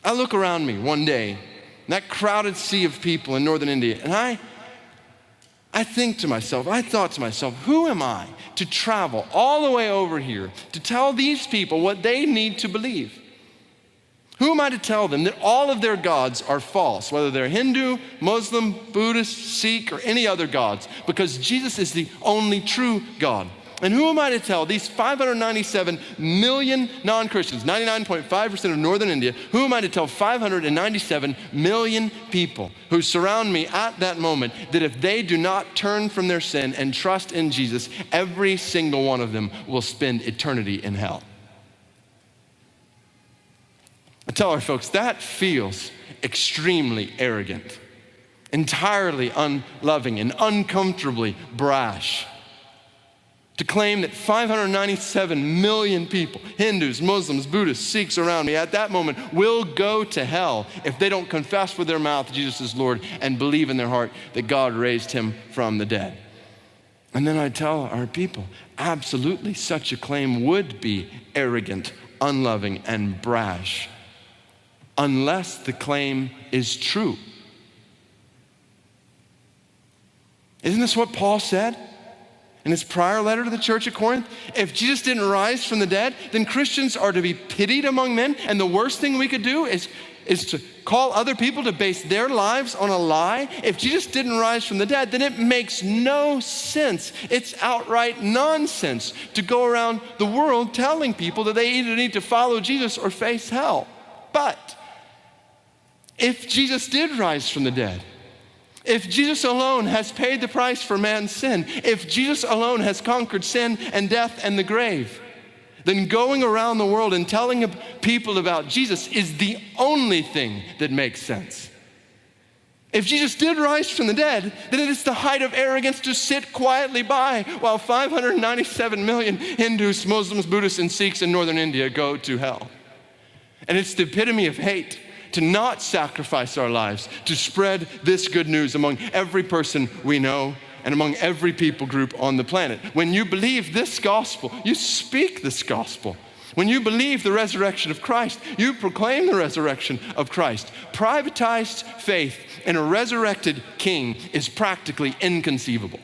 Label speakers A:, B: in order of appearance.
A: I look around me one day, that crowded sea of people in northern India, and I thought to myself, who am I to travel all the way over here to tell these people what they need to believe? Who am I to tell them that all of their gods are false, whether they're Hindu, Muslim, Buddhist, Sikh, or any other gods, because Jesus is the only true God? And who am I to tell these 597 million non-Christians, 99.5% of northern India, who am I to tell 597 million people who surround me at that moment that if they do not turn from their sin and trust in Jesus, every single one of them will spend eternity in hell? I tell our folks, that feels extremely arrogant, entirely unloving, and uncomfortably brash. To claim that 597 million people, Hindus, Muslims, Buddhists, Sikhs around me at that moment will go to hell if they don't confess with their mouth Jesus is Lord and believe in their heart that God raised him from the dead. And then I tell our people, absolutely such a claim would be arrogant, unloving, and brash, unless the claim is true. Isn't this what Paul said in his prior letter to the church at Corinth? If Jesus didn't rise from the dead, then Christians are to be pitied among men, and the worst thing we could do is to call other people to base their lives on a lie. If Jesus didn't rise from the dead, then it makes no sense. It's outright nonsense to go around the world telling people that they either need to follow Jesus or face hell. But if Jesus did rise from the dead, if Jesus alone has paid the price for man's sin, if Jesus alone has conquered sin and death and the grave, then going around the world and telling people about Jesus is the only thing that makes sense. If Jesus did rise from the dead, then it is the height of arrogance to sit quietly by while 597 million Hindus, Muslims, Buddhists, and Sikhs in northern India go to hell. And it's the epitome of hate to not sacrifice our lives to spread this good news among every person we know and among every people group on the planet. When you believe this gospel, you speak this gospel. When you believe the resurrection of Christ, you proclaim the resurrection of Christ. Privatized faith in a resurrected king is practically inconceivable.